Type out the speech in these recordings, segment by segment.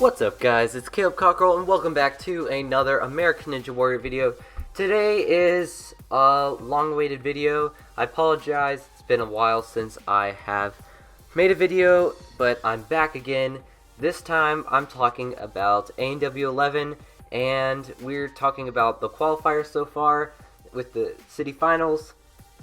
What's up, guys? It's Caleb Cockrell, and welcome back to another American Ninja Warrior video. Today is a long-awaited video. I apologize, it's been a while since I have made a video, but I'm back again. This time, I'm talking about ANW 11, and we're talking about the qualifiers so far with the city finals,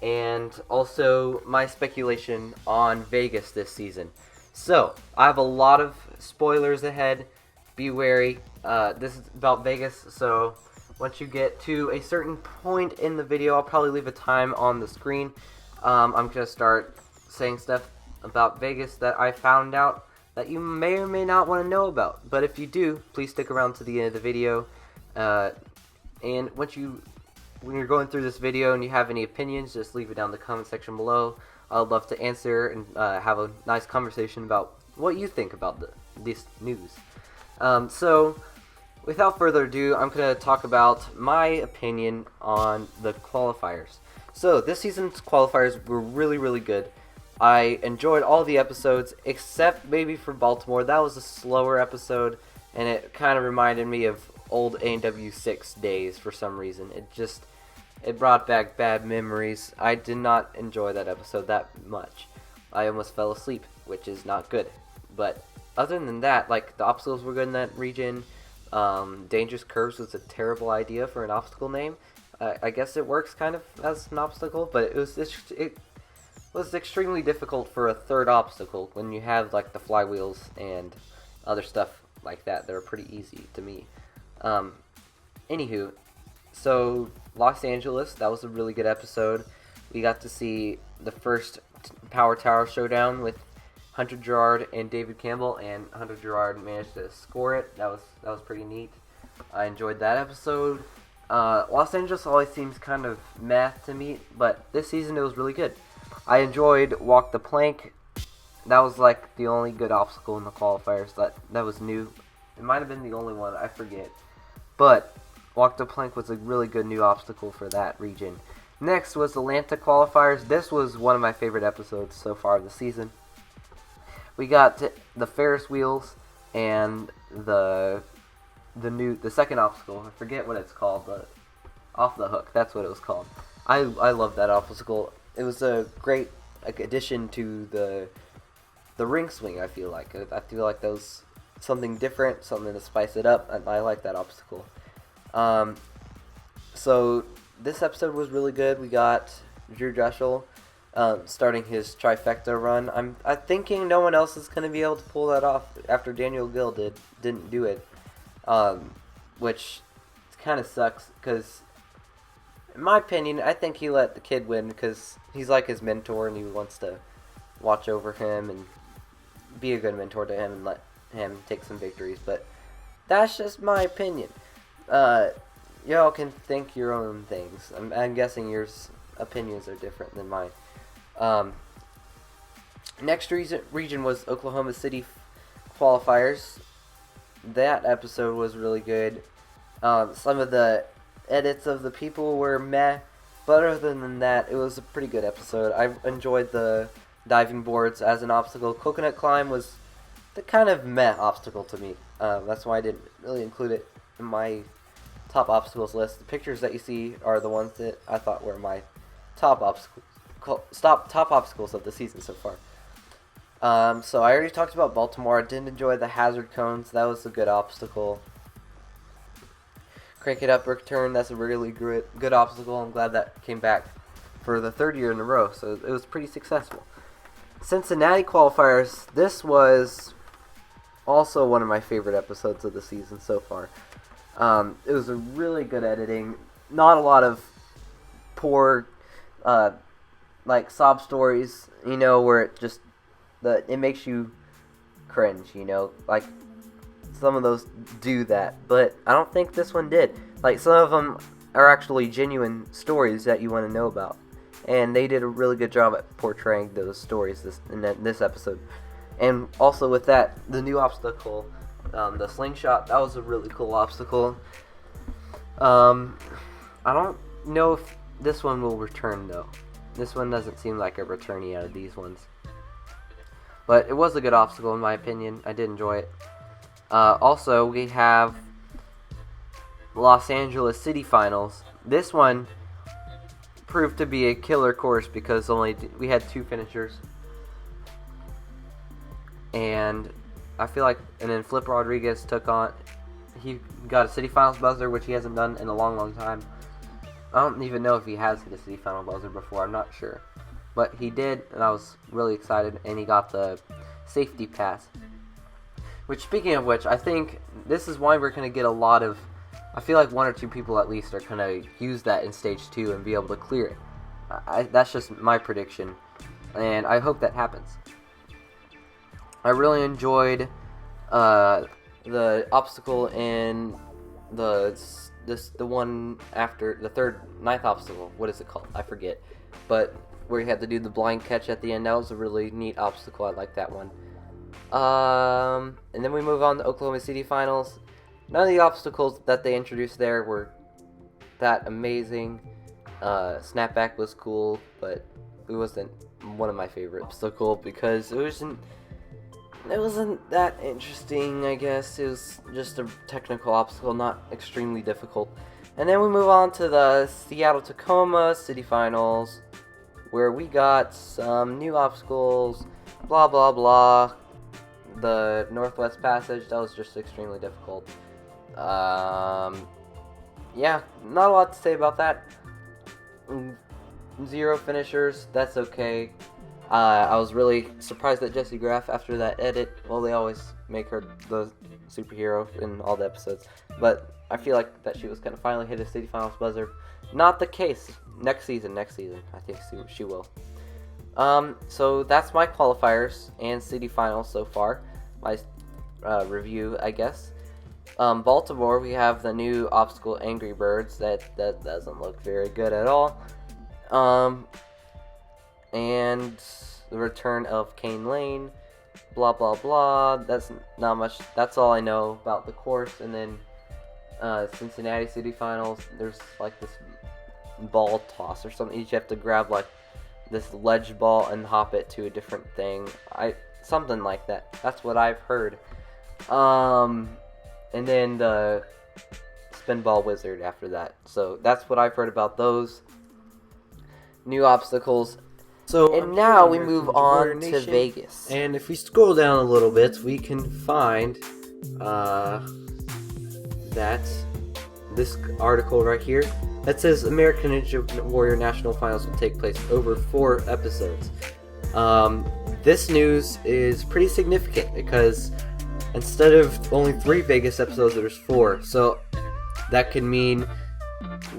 and also my speculation on Vegas this season. So, I have a lot of spoilers ahead. Be wary. This is about Vegas, so once you get to a certain point in the video, I'll probably leave a time on the screen. I'm going to start saying stuff about Vegas that I found out that you may or may not want to know about. But if you do, please stick around to the end of the video. And when you're going through this video and you have any opinions, just leave it down in the comment section below. I'd love to answer and have a nice conversation about what you think about this news. So, without further ado, I'm going to talk about my opinion on the qualifiers. So, this season's qualifiers were really, really good. I enjoyed all the episodes, except maybe for Baltimore. That was a slower episode, and it kind of reminded me of old ANW 6 days for some reason. It brought back bad memories. I did not enjoy that episode that much. I almost fell asleep, which is not good. But other than that, like, the obstacles were good in that region. Dangerous Curves was a terrible idea for an obstacle name. I guess it works kind of as an obstacle, but it was extremely difficult for a third obstacle when you have, like, the flywheels and other stuff like that. They're pretty easy to me. Anywho, so Los Angeles, that was a really good episode. We got to see the first Power Tower showdown with Hunter Gerard and David Campbell, and Hunter Gerard managed to score it. That was pretty neat. I enjoyed that episode. Los Angeles always seems kind of meh to me, but this season it was really good. I enjoyed Walk the Plank. That was like the only good obstacle in the qualifiers that was new. It might have been the only one, I forget. But Walk the Plank was a really good new obstacle for that region. Next was Atlanta qualifiers. This was one of my favorite episodes so far this season. We got the Ferris wheels and the second obstacle. I forget what it's called. The off the hook. That's what it was called. I love that obstacle. It was a great addition to the ring swing. I feel like that was something different, something to spice it up. I like that obstacle. So this episode was really good. We got Drew Dressel starting his trifecta run. I'm thinking no one else is going to be able to pull that off after Daniel Gill didn't do it, which kind of sucks because, in my opinion, I think he let the kid win because he's like his mentor and he wants to watch over him and be a good mentor to him and let him take some victories. But that's just my opinion. Y'all can think your own things. I'm guessing your opinions are different than mine. Next region was Oklahoma City qualifiers. That episode was really good. Some of the edits of the people were meh, but other than that, it was a pretty good episode. I enjoyed the diving boards as an obstacle. Coconut climb was the kind of meh obstacle to me. That's why I didn't really include it in my top obstacles list. The pictures that you see are the ones that I thought were my top obstacles of the season so far. So I already talked about Baltimore. I did enjoy the hazard cones. That was a good obstacle. Crank It Up Brick Turn. That's a really good obstacle. I'm glad that came back for the third year in a row. So it was pretty successful. Cincinnati qualifiers. This was also one of my favorite episodes of the season so far. It was a really good editing. Not a lot of poor like sob stories, where it makes you cringe, like some of those do that, but I don't think this one did. Like, some of them are actually genuine stories that you want to know about, and they did a really good job at portraying those stories in this episode. And also with that, the new obstacle, the slingshot, that was a really cool obstacle. I don't know if this one will return though. This one doesn't seem like a returnee out of these ones. But it was a good obstacle in my opinion. I did enjoy it. Also, we have Los Angeles City Finals. This one proved to be a killer course because we had 2 finishers, and I feel like, and then Flip Rodriguez he got a City Finals buzzer, which he hasn't done in a long time. I don't even know if he has hit a City Final buzzer before, I'm not sure, but he did, and I was really excited, and he got the safety pass. Which, speaking of which, I think this is why we're going to get a lot of, I feel like 1 or 2 people at least are going to use that in Stage 2 and be able to clear it. That's just my prediction, and I hope that happens. I really enjoyed the obstacle in the one after the ninth obstacle. What is it called? I forget. But where you had to do the blind catch at the end. That was a really neat obstacle. I like that one. And then we move on to Oklahoma City Finals. None of the obstacles that they introduced there were that amazing. Snapback was cool, but it wasn't one of my favorite obstacles because it wasn't that interesting, I guess. It was just a technical obstacle, not extremely difficult. And then we move on to the Seattle-Tacoma City Finals, where we got some new obstacles, blah blah blah. The Northwest Passage, that was just extremely difficult. Yeah, not a lot to say about that. 0 finishers, that's okay. I was really surprised at Jessie Graff after that edit. Well, they always make her the superhero in all the episodes, but I feel like that she was going to finally hit a City Finals buzzer. Not the case. Next season, I think she will. So that's my qualifiers and City Finals so far. My review, I guess. Baltimore, we have the new obstacle Angry Birds. That doesn't look very good at all. And the return of Cane Lane, blah blah blah. That's not much. That's all I know about the course. And then Cincinnati City Finals, there's like this ball toss or something. You have to grab like this ledge ball and hop it to a different thing. Something like that. That's what I've heard. And then the spin ball wizard after that. So that's what I've heard about those new obstacles. And now we move on to Vegas. And if we scroll down a little bit, we can find that this article right here that says American Ninja Warrior National Finals will take place over 4 episodes. This news is pretty significant because instead of only 3 Vegas episodes, there's 4. So that could mean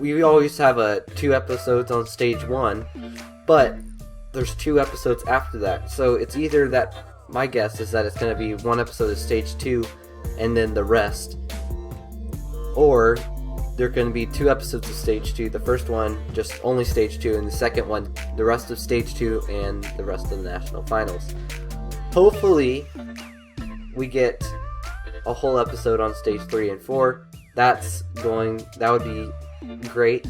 we always have 2 episodes on stage 1, but there's 2 episodes after that. So it's either that, my guess is that it's going to be 1 episode of stage 2 and then the rest, or there are going to be 2 episodes of stage 2. The first one just only stage 2, and the second one the rest of stage 2 and the rest of the national finals. Hopefully we get a whole episode on stage 3 and 4. That would be great,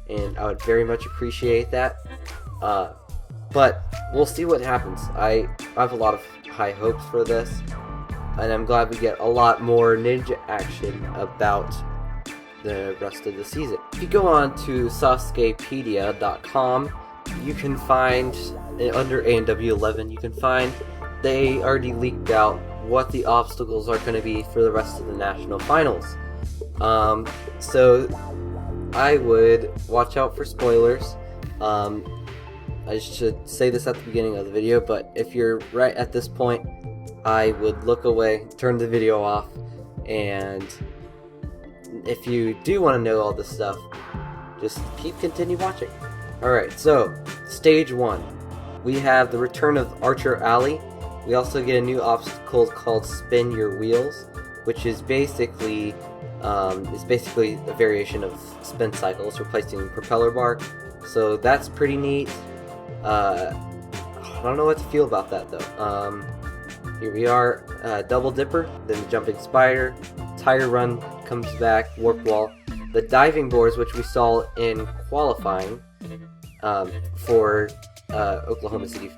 and I would very much appreciate that. But we'll see what happens. I have a lot of high hopes for this, and I'm glad we get a lot more ninja action about the rest of the season. If you go on to Sasukepedia.com, you can find, under A&W11, you can find they already leaked out what the obstacles are going to be for the rest of the national finals. So I would watch out for spoilers. I should say this at the beginning of the video, but if you're right at this point, I would look away, turn the video off, and if you do want to know all this stuff, just continue watching. Alright, so, stage 1. We have the return of Archer Alley. We also get a new obstacle called Spin Your Wheels, which is basically a variation of Spin Cycle. It's replacing Propeller Bar, so that's pretty neat. I don't know what to feel about that though. Here we are, Double Dipper, then the Jumping Spider, Tire Run comes back, Warp Wall, the diving boards, which we saw in qualifying for Oklahoma City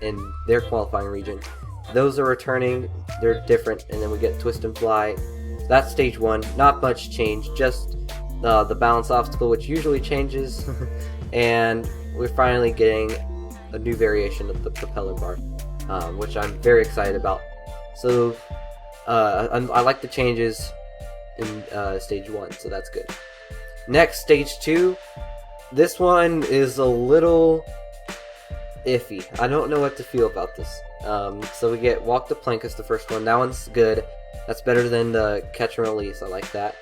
in their qualifying region. those are returning. They're different, and then we get Twist and Fly. That's stage 1. Not much change, just the balance obstacle, which usually changes, and we're finally getting a new variation of the propeller bar, which I'm very excited about. So I like the changes in stage 1, so that's good. Next, stage 2. This one is a little iffy. I don't know what to feel about this. So we get Walk the Plank as the first one. That one's good. That's better than the Catch and Release. I like that.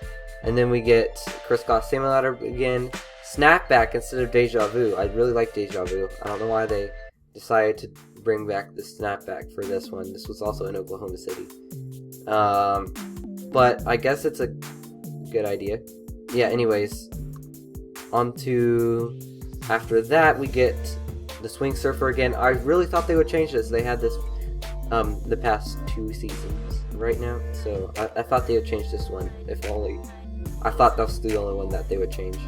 And then we get Crisscross Simulator again. Snapback instead of Deja Vu. I really like Deja Vu. I don't know why they decided to bring back the Snapback for this one. This was also in Oklahoma City. But I guess it's a good idea. Yeah, anyways. After that, we get the Swing Surfer again. I really thought they would change this. They had this the past 2 seasons right now. So I thought they would change this one. If only. I thought that was the only one that they would change.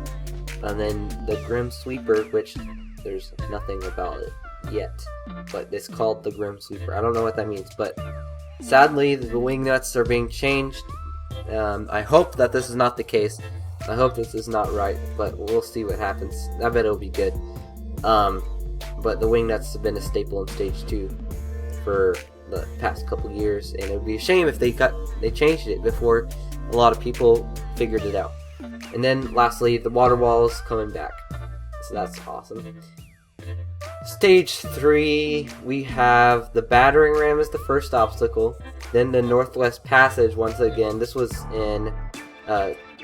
And then the Grim Sweeper, which there's nothing about it yet. But it's called the Grim Sweeper. I don't know what that means. But sadly, the wing nuts are being changed. I hope that this is not the case. I hope this is not right, but we'll see what happens. I bet it'll be good. But the wing nuts have been a staple in stage 2 for the past couple years, and it would be a shame if they changed it before a lot of people figured it out. And then lastly, the water wall is coming back, so that's awesome. Stage 3, we have the battering ram as the first obstacle, then the Northwest Passage once again. This was in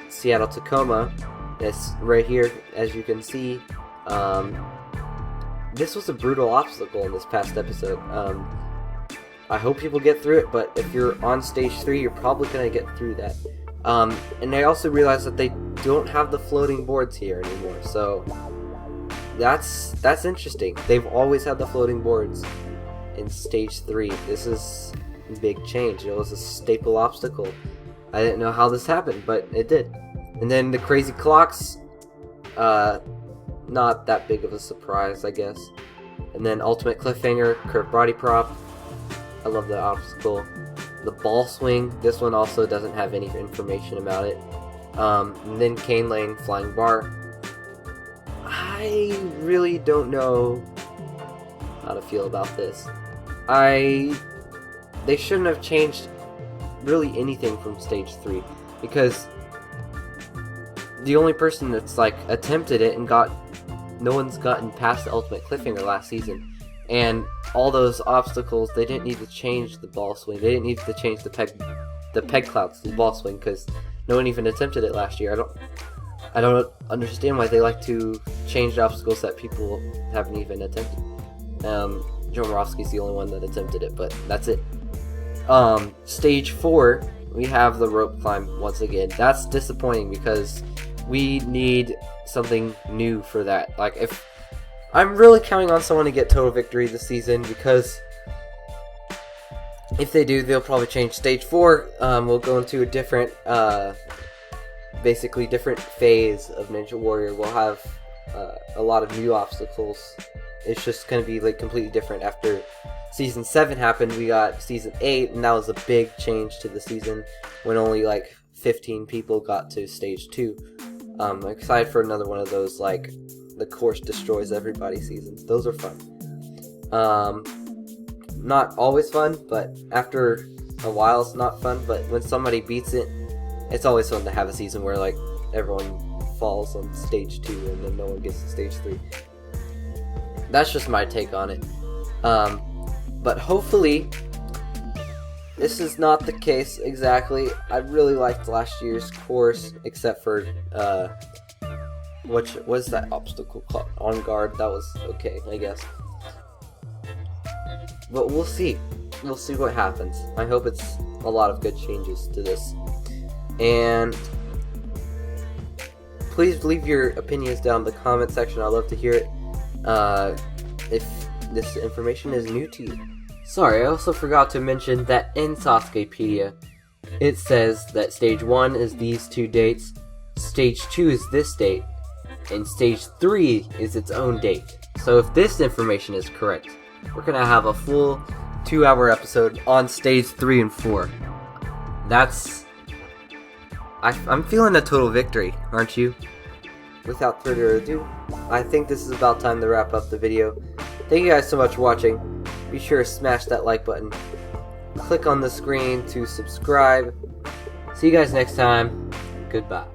Seattle Tacoma. This right here, as you can see. This was a brutal obstacle in this past episode. I hope people get through it, but if you're on stage 3, you're probably going to get through that. And I also realized that they don't have the floating boards here anymore, so that's interesting. They've always had the floating boards in stage 3. This is a big change. It was a staple obstacle. I didn't know how this happened, but it did. And then the crazy clocks, not that big of a surprise, I guess. And then Ultimate Cliffhanger, Curved Body Prop. I love the obstacle. The Ball Swing, this one also doesn't have any information about it. And then Cane Lane, Flying Bar. I really don't know how to feel about this. They shouldn't have changed really anything from stage 3, because the only person that's like attempted it and no one's gotten past the Ultimate Cliffhanger last season. And all those obstacles, they didn't need to change the ball swing. They didn't need to change the peg clouds to the ball swing, because no one even attempted it last year. I don't understand why they like to change obstacles that people haven't even attempted. Jomorowski's the only one that attempted it, but that's it. Stage 4, we have the rope climb once again. That's disappointing because we need something new for that. Like, if I'm really counting on someone to get total victory this season, because if they do, they'll probably change stage 4. We'll go into a different, basically different phase of Ninja Warrior. We'll have a lot of new obstacles. It's just going to be like completely different. After Season 7 happened, we got Season 8, and that was a big change to the season when only like 15 people got to Stage 2. I'm excited for another one of those, like, the course destroys everybody seasons. Those are fun. Not always fun, but after a while it's not fun, but when somebody beats it, it's always fun to have a season where, like, everyone falls on Stage 2 and then no one gets to Stage 3. That's just my take on it. But hopefully, this is not the case exactly. I really liked last year's course, except for, what was that obstacle called? On Guard. That was okay, I guess. But we'll see. We'll see what happens. I hope it's a lot of good changes to this. And please leave your opinions down in the comment section. I'd love to hear it. If this information is new to you. Sorry, I also forgot to mention that in Sasukepedia, it says that Stage 1 is these 2 dates, Stage 2 is this date, and Stage 3 is its own date. So if this information is correct, we're going to have a full 2-hour episode on stage 3 and 4. I'm feeling a total victory, aren't you? Without further ado, I think this is about time to wrap up the video. Thank you guys so much for watching. Be sure to smash that like button. Click on the screen to subscribe. See you guys next time. Goodbye.